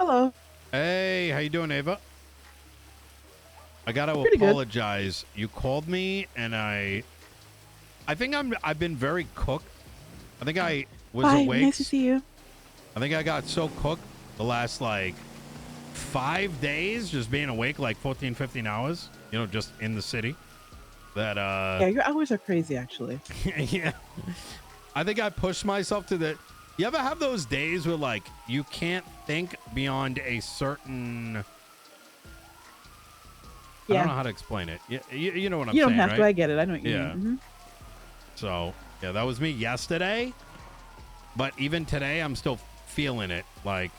Hello. Hey, how you doing, Ava? I gotta Pretty good. apologize. You called me, and I think I've been very cooked. I think I was Hi, awake. nice to see you. I think I got so cooked the last like 5 days, just being awake like 14, 15 hours. Just in the city. That Yeah, your hours are crazy, actually. yeah. I think I pushed myself to the. You ever have those days where like you can't think beyond a certain. I don't Yeah, know how to explain it. You know what I'm you don't saying, have to. right? I get it. I know what you mean. Yeah. Hmm. So, yeah, that was me yesterday. But even today, I'm still feeling it. Like,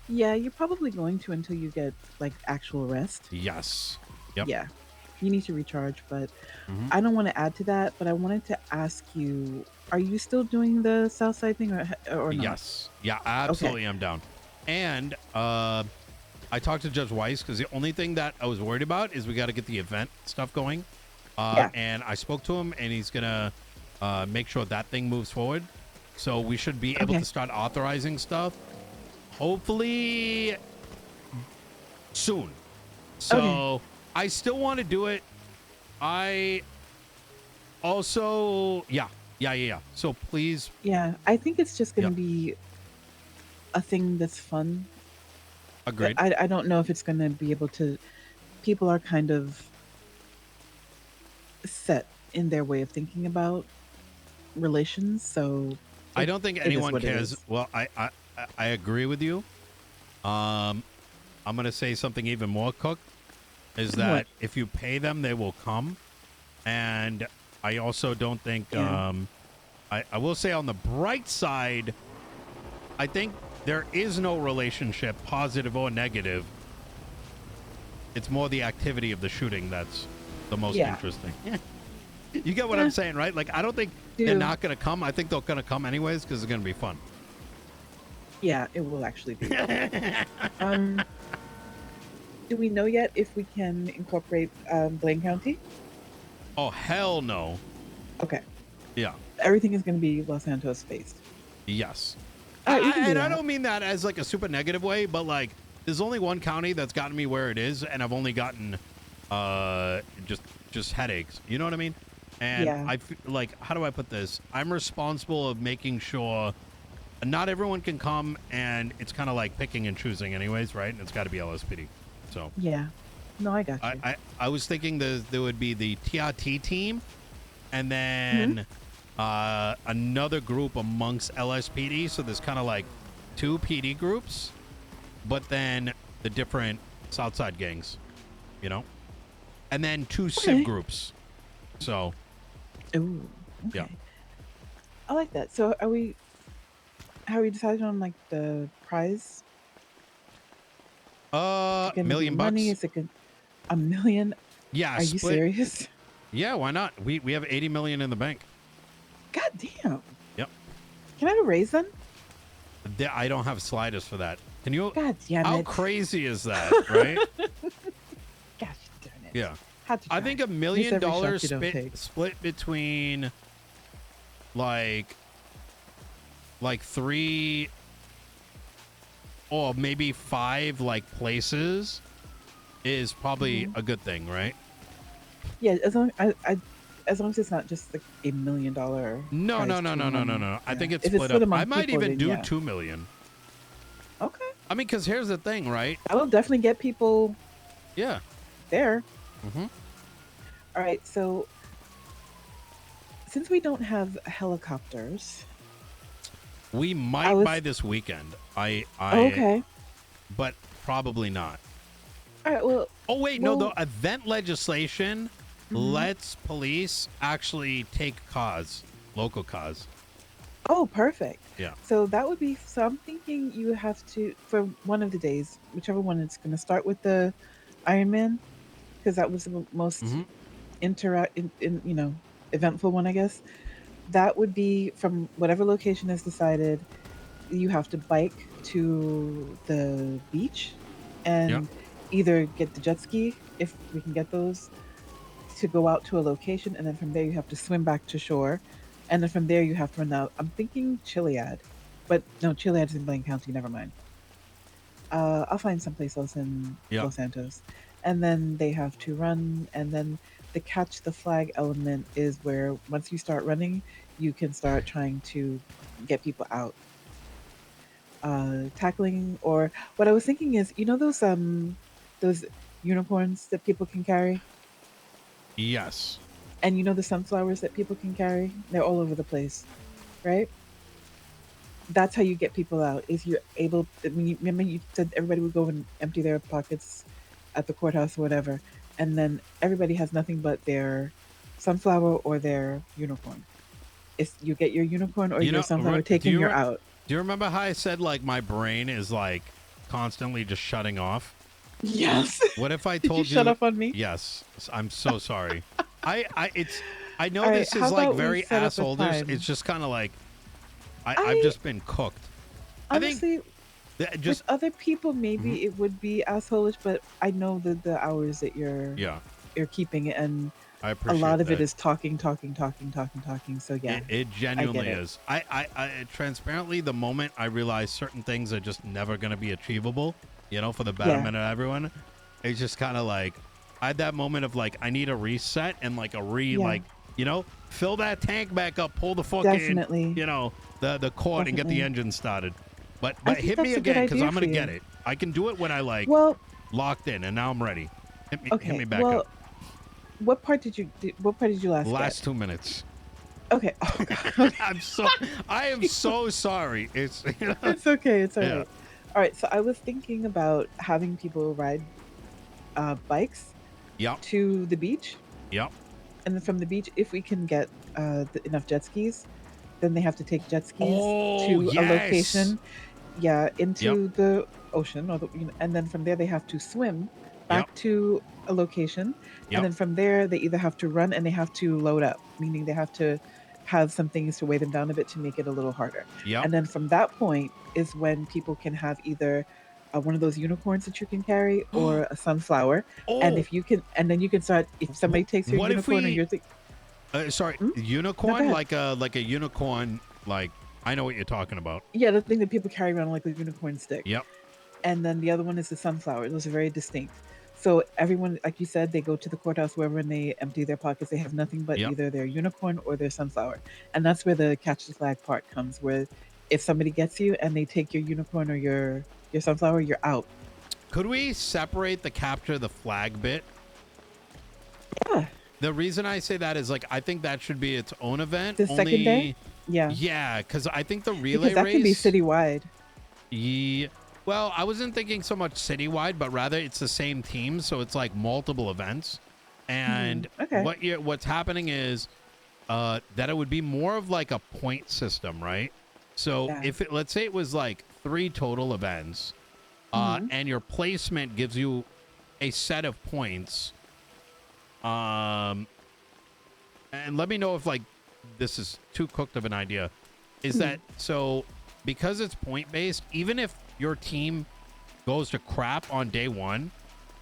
Yeah, you're probably going to until you get like actual rest. yes. Yep. Yeah, you need to recharge. But Hmm. I don't want to add to that. But I wanted to ask you: Are you still doing the South Side thing, or not? Yes. Yeah, Okay. absolutely. I'm down. And I talked to Judge Weiss because the only thing that I was worried about is we got to get the event stuff going. Yeah. And I spoke to him, and he's going to make sure that thing moves forward. So we should be able to Okay. start authorizing stuff, hopefully soon. Okay. So I still want to do it. I also, yeah. So please, Yeah, I think it's just going yeah, to be a thing that's fun. agreed. I don't know if it's going to be able to. People are kind of set in their way of thinking about relations, so I it don't think it is anyone what it cares. is. Well, I agree with you. Um, I'm gonna say something even more cooked is What? that if you pay them, they will come. And I also don't think. Yeah. I will say on the bright side, I think there is no relationship, positive or negative. It's more the activity of the shooting that's the most Yeah. interesting. You get what I'm Yeah. saying, right? Like, I don't think they're Do not going to come. I think they're going to come anyways because it's going to be fun. yeah, it will actually be. Um, do we know yet if we can incorporate Blaine County? Oh, hell no. Okay. Yeah. Everything is going to be Los Santos based. Yes. All right, we can do And I that. don't mean that as like a super negative way, but like there's only one county that's gotten me where it is, and I've only gotten uh just headaches. You know what I mean? And Yeah. like, how do I put this? I'm responsible of making sure not everyone can come, and it's kind of like picking and choosing anyways, right? And it's got to be LSPD. So Yeah. No, I got I, you. I, I was thinking there would be the TRT team, and Hmm. then another group amongst LSPD. So there's kind of like two PD groups, but then the different Southside gangs, you know, and then two Civ Okay. groups. So Ooh. yeah, Okay. I like that. So, are we? How are we decided on like the prize? Is it going to be million money? bucks. Is it going a million? Yeah, Are you split. serious? Yeah, why not? We have 80 million in the bank. God damn. Yep. Can I raise them? I don't have sliders for that. Can you? God damn How it. crazy is that, right? Gosh darn it. Yeah. Had to I try. think $1 Miss million every shot you don't split take. split between like three or maybe five like places is probably Hmm. a good thing, right? Yeah, as long as it's not just like $1 million No, prize no, no, pool no, no, no, money. no. I Yeah. think it's If it's split split up. I among might people, even then do yeah. 2 million. Okay. I mean, because here's the thing, right? That'll definitely get people Yeah. there. Hmm. All right. So since we don't have helicopters, We I might buy was this weekend. okay. But probably not. All right. Well, Oh wait, no, the well. event legislation Mhm. lets police actually take cars, local cars. Oh, perfect. Yeah. So that would be. So I'm thinking you have to for one of the days, whichever one it's going to start with the Ironman, because that was the most Hmm. in eventful one, I guess. That would be from whatever location is decided. You have to bike to the beach Yeah. and either get the jet ski if we can get those to go out to a location, and then from there you have to swim back to shore, and then from there you have to run out. I'm thinking Chiliad, but no, Chiliad is in Blaine County. Never mind. I'll find someplace else in Yep. Los Santos, and then they have to run, and then the catch the flag element is where once you start running, you can start trying to get people out. Tackling, or what I was thinking is, those unicorns that people can carry, Yes. and the sunflowers that people can carry. They're all over the place, right? That's how you get people out. Is you're able. I mean, remember you said everybody would go and empty their pockets at the courthouse or whatever, and then everybody has nothing but their sunflower or their unicorn. If you get your unicorn or You your know, sunflower taken, you're out. do you remember how I said like my brain is like constantly just shutting off? Yes. What if I Did you told shut you? up on me? Yes, I'm so sorry. It's. I know All right. this How is like about we very set up a assholders. It's time? just kind of like I've I just been cooked. I think honestly, that with just other people, mhm, maybe it would be assholish, but I know the hours that yeah. you're keeping it, and I a appreciate lot of it that. is talking, talking, talking, talking, talking. So yeah, It I get genuinely it. is. I transparently, the moment I realize certain things are just never going to be achievable, for the Yeah, betterment of everyone, it's just kind of like I had that moment of like I need a reset and like yeah, fill that tank back up, pull the fucking definitely, the cord and get the definitely. engine started. I But think hit me that's a good again because idea I'm for gonna get you. it. I can do it when I like Well, locked in, and now I'm ready. Hit okay. me back up. Well, what part did you last get? Last 2 minutes. Okay. Oh God. Okay. I am so sorry. It's It's okay. It's all yeah. right. All right. So I was thinking about having people ride bikes Yep. to the beach, Yep. and then from the beach, if we can get enough jet skis, then they have to take jet skis Oh to a yes. location, yeah, Yep. into the ocean, and then from there they have to swim Yep. back to a location, and Yep. then from there they either have to run and they have to load up, meaning they have to have some things to weigh them down a bit to make it a little harder. Yep. And then from that point is when people can have either one of those unicorns that you can carry or a sunflower. And Oh, if you can, and then you can start, if somebody takes your what if unicorn or we? your thing. Sorry, Mm? No, go unicorn, ahead. like a unicorn. Like I know what you're talking about. Yeah, the thing that people carry around like a unicorn stick. Yep. And then the other one is the sunflower. Those are very distinct. So everyone, like you said, they go to the courthouse wherever and they empty their pockets. They have nothing but Yep. either their unicorn or their sunflower, and that's where the catch the flag part comes. Where if somebody gets you and they take your unicorn or your sunflower, you're out. Could we separate the capture the flag bit? Yeah, The reason I say that is like I think that should be its own event. the second day. Only, Yeah, yeah, because I think the because relay that can be race. citywide. Yeah. Well, I wasn't thinking so much citywide, but rather it's the same team, so it's like multiple events. And Okay. what's happening is that it would be more of like a point system, right? So Yeah. if let's say it was like 3 total events, hmm and your placement gives you a set of points, um, and let me know if like this is too cooked of an idea. Is that so? Because it's point based, even if your team goes to crap on day one,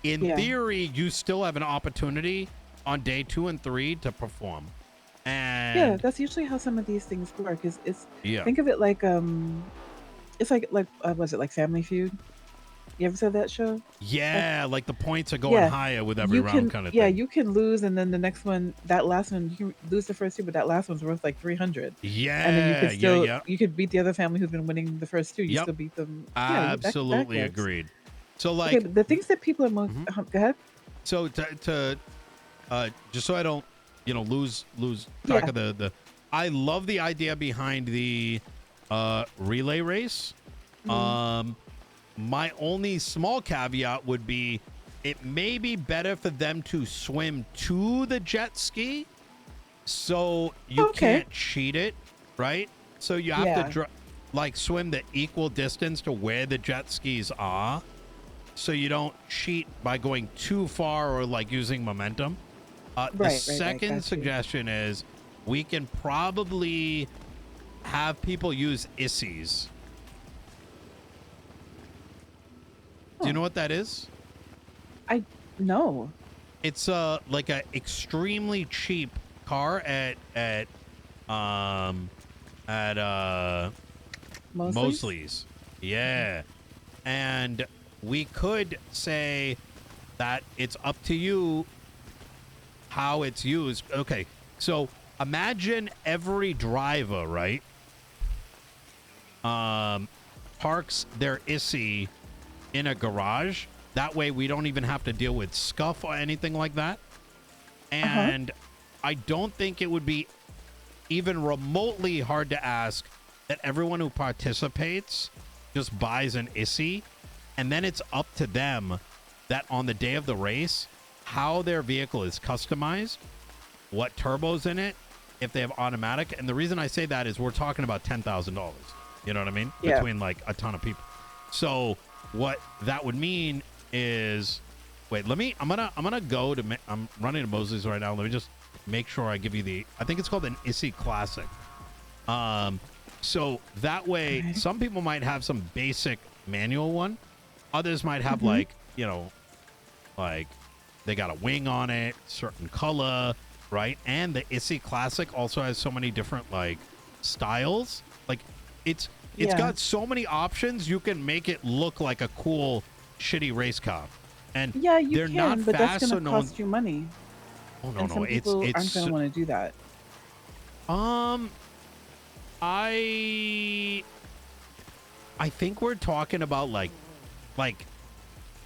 in Yeah. theory, you still have an opportunity on day 2 and 3 to perform. Yeah, And that's usually how some of these things work. Is it's yeah, think of it like it's like was it like Family Feud? You ever saw that show? Like, yeah, like the points are going yeah, higher with every round, kind of yeah, thing. you can lose, and then the next one, that last one, you lose the first two, but that last one's worth like 300, and then Yeah, yeah, yeah. you could beat the other family who's been winning the first two. You Yep, still beat them. Yeah, that absolutely works. agreed. So Okay, like, but the things that people are most mhm. go ahead. So to just so I don't lose track Yeah. of the I love the idea behind the relay race. Mhm. Um, my only small caveat would be it may be better for them to swim to the jet ski so you Okay. can't cheat it, right? So you have to Yeah. like swim the equal distance to where the jet skis are so you don't cheat by going too far or like using momentum. The Right. second Got you. suggestion is we can probably have people use issies. Do you Huh. know what that is? I no. It's like a extremely cheap car um at Mostly. Mosley's. Yeah. And we could say that it's up to you how it's used. Okay, so imagine every driver, right, parks their ISI in a garage. That way we don't even have to deal with scuff or anything like that. Uh-huh. And I don't think it would be even remotely hard to ask that everyone who participates just buys an ISI, and then it's up to them that on the day of the race, how their vehicle is customized, what turbo's in it, if they have automatic. And the reason I say that is we're talking about $10,000. You know what I mean? Yeah. Between like a ton of people. So what that would mean is, wait, I'm gonna go to, I'm running to Mosley's right now. Let me just make sure I give you the, I think it's called an ISI Classic. So that way, Okay. some people might have some basic manual one. Others might have like, you know, like they got a wing on it, certain color, right? And the ISI Classic also has so many different like styles. Like it's Yeah. got so many options. You can make it look like a cool, shitty race car. And Yeah, you they're can, not but that's fast, so gonna no one. cost you money. Oh no, And no, some people aren't it's gonna want to do that. um. I think we're talking about like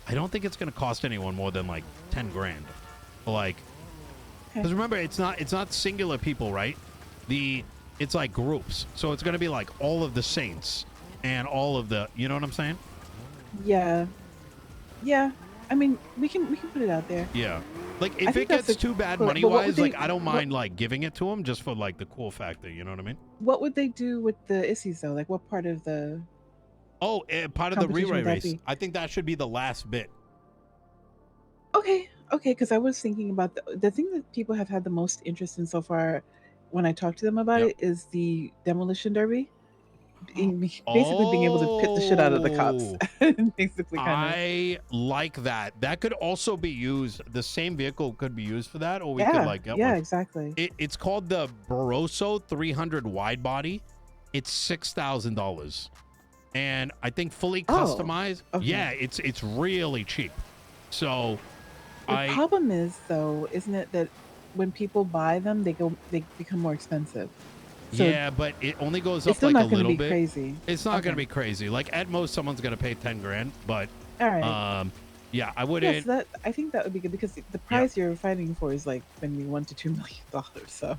I don't think it's gonna cost anyone more than like 10 grand. Like, Okay. because remember, it's not singular people, right? It's like groups, so it's gonna be like all of the saints and all of the, you know what I'm saying? Yeah. Yeah. I mean, we can put it out there. Yeah. Like I if think it that's gets a too bad cool. money But what would wise, they? like I don't mind like giving it to them just for like the cool factor. You know what I mean? What would they do with the ISIs though? Like, what part of the Oh, part of the competition relay would that race. be? I think that should be the last bit. Okay. Okay. Because I was thinking about the thing that people have had the most interest in so far, when I talk to them about Yep. it, is the demolition derby. Basically, being able to pit the shit out of the cops. Oh, Basically, kind of. I like that. That could also be used. The same vehicle could be used for that, or we could Yeah. like get Yeah. one. Exactly. It's called the Barroso 300 wide body. It's $6,000, and I think fully Oh. customized. Okay. Yeah, it's really cheap. So The I problem is, though, isn't it that when people buy them, they become more expensive. So yeah, but it only goes it's up still like a not going to little be bit. crazy. It's not going to Okay. be crazy. Like at most, someone's going to pay 10 grand, but All right. yeah, I Yes, wouldn't. that I think that would be good because the Yeah. prize you're fighting for is like going to be $1 to $2 million. So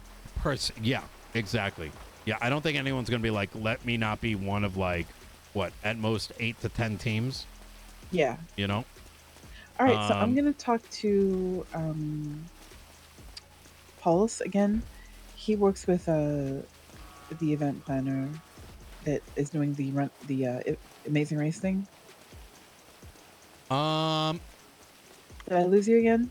Yeah, exactly. Yeah, I don't think anyone's gonna be like, let me not be one of like, what, at most 8 to 10 teams. yeah. You know. All right. So I'm Um. going to talk to Paulus again. He works with the event planner that is doing the Amazing Race thing. Um. Did I lose you again?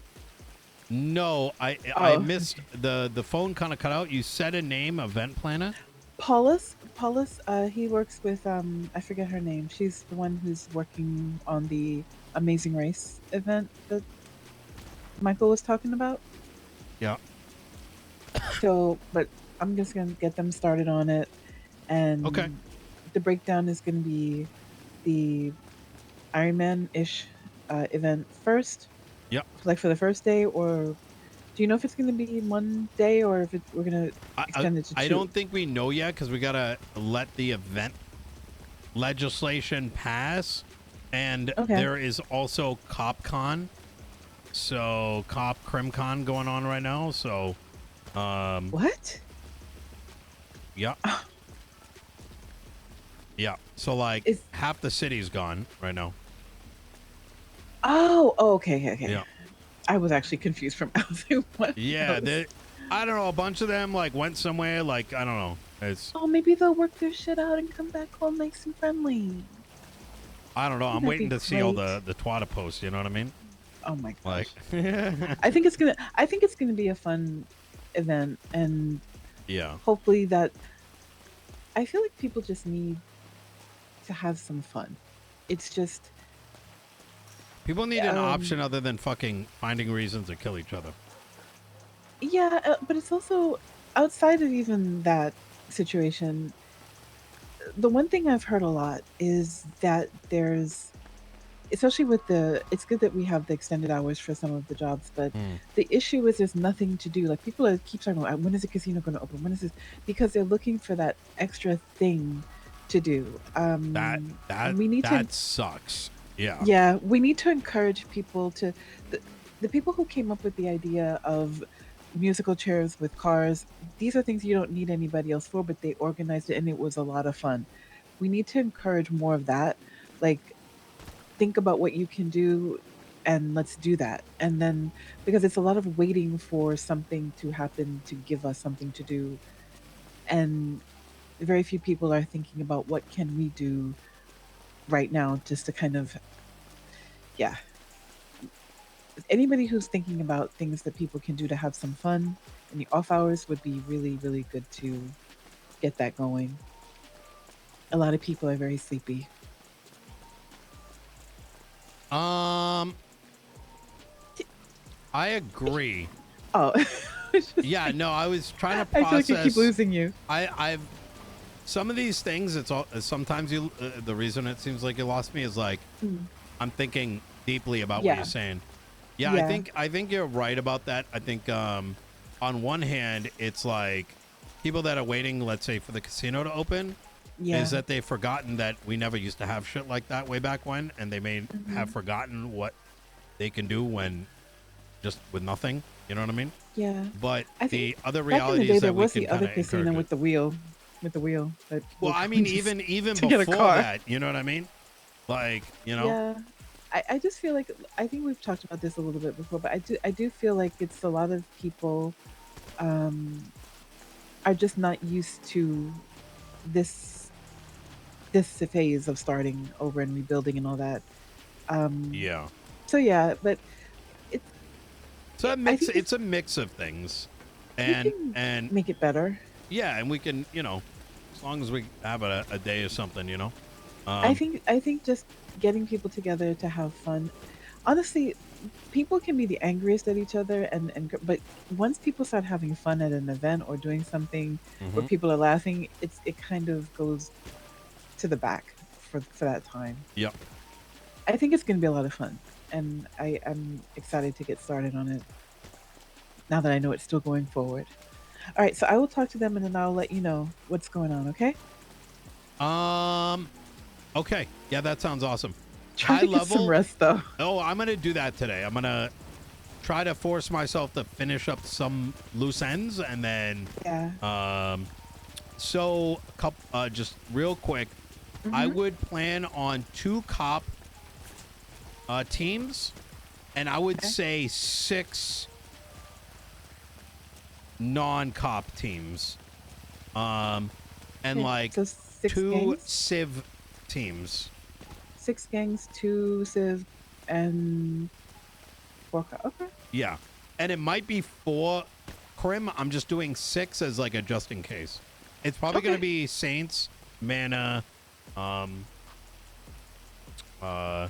No, I Oh, missed the phone kind of cut out. You said a name, event planner. Paulus, he works with I forget her name. She's the one who's working on the Amazing Race event that Michael was talking about. Yeah. So, but I'm just gonna get them started on it, Okay. and the breakdown is gonna be the Ironman-ish event first, Yep. like for the first day, or do you know if it's gonna be one day or if we're gonna extend it to I two? don't think we know yet because we gotta let the event legislation pass, and Okay. there is also CopCon, so Cop CrimCon going on right now. So, What? yeah, yeah. So like Is half the city's gone right now. Oh, okay, okay. Yeah, I was actually confused from I was like, what yeah. else? I don't know. A bunch of them like went somewhere. Like I don't know. It's Oh, maybe they'll work their shit out and come back home nice and friendly. I don't know. I'm Wouldn't that waiting be to see all great? the Twitter posts. You know what I mean? Oh my Like, gosh. I think it's gonna be a fun event, and yeah. hopefully that I feel like people just need to have some fun. It's just People need an um option other than fucking finding reasons to kill each other. yeah, but it's also outside of even that situation. The one thing I've heard a lot is that especially with it's good that we have the extended hours for some of the jobs, but Mm. the issue is there's nothing to do. Like people keep talking about when is the casino going to open? When is this? Because they're looking for that extra thing to do. That that We need to, that sucks. Yeah. yeah, we need to encourage people to the, the people who came up with the idea of musical chairs with cars. These are things you don't need anybody else for, but they organized it and it was a lot of fun. We need to encourage more of that. Like think about what you can do and let's do that. And then because it's a lot of waiting for something to happen to give us something to do, and very few people are thinking about what can we do right now just to kind of, yeah, anybody who's thinking about things that people can do to have some fun in the off hours would be really really good to get that going. A lot of people are very sleepy. Um, I agree. Oh, Yeah, no, I was trying to I feel like I keep process. losing you. I've some of these things. It's all sometimes you. The reason it seems like you lost me is like Mm. I'm thinking deeply about what you're Yeah, saying. Yeah, yeah. I think you're right about that. I think on one hand, it's like people that are waiting, let's say, for the casino to open, is Yeah. that they've forgotten that we never used to have shit like that way back when, and they may have Hmm. forgotten what they can do when just with nothing. You know what I mean? Yeah. But I think the other back in the reality day is there that we was can the kind other of encourage casino it. with the wheel that people Well, would I go mean, and just even to get a before car. that, you know what I mean? Like, you know, Yeah. I just feel like I think we've talked about this a little bit before, but I do feel like it's a lot of people um are just not used to this this phase of starting over and rebuilding and all that. Um yeah. so yeah, but it's So a I mix. think it's It's a mix of things, we can and make it better. yeah, and we can, you know, as long as we have a day or something, you know. I Um, think just getting people together to have fun. Honestly, people can be the angriest at each other but once people start having fun at an event or doing something where mhm. people are laughing, it kind of goes to the back for that time. Yep. I think it's going to be a lot of fun, and I'm excited to get started on it now that I know it's still going forward. All right, so I will talk to them and then I'll let you know what's going on, okay? Um. Okay. Yeah, that sounds awesome. Try High to get some level. rest though. Oh, I'm gonna do that today. I'm gonna try to force myself to finish up some loose ends, and then Yeah. um. So, just real quick, I Mhm. would plan on 2 cop teams, and I would Okay. say 6 non-cop teams, um, and Okay. like So 6 2 gangs? civ teams. 6 gangs, 2 civ, and 4 okay. Yeah, and it might be 4 crim. I'm just doing 6 as like a just in case. It's probably going to Okay. be Saints, Mana, um, uh,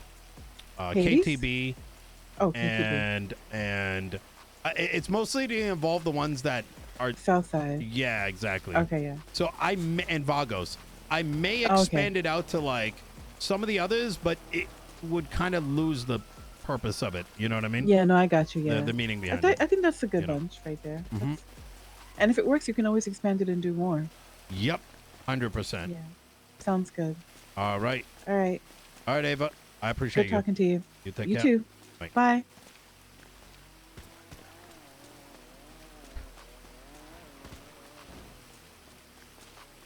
Hades? KTB, Oh, KTB. and it's mostly to involve the ones that are. Southside. Yeah, exactly. Okay, yeah. So and Vagos. I may Okay. expand it out to like some of the others, but it would kind of lose the purpose of it. You know what I mean? Yeah, no, I got you, yeah. The meaning behind it. I think that's a good You know. bunch right there. Hmm. That's and if it works, you can always expand it and do more. Yep. 100%. Yeah. Sounds good. All right. All right. All right, Ava. I appreciate Good you. talking to you. You take You care. too. Bye. Bye.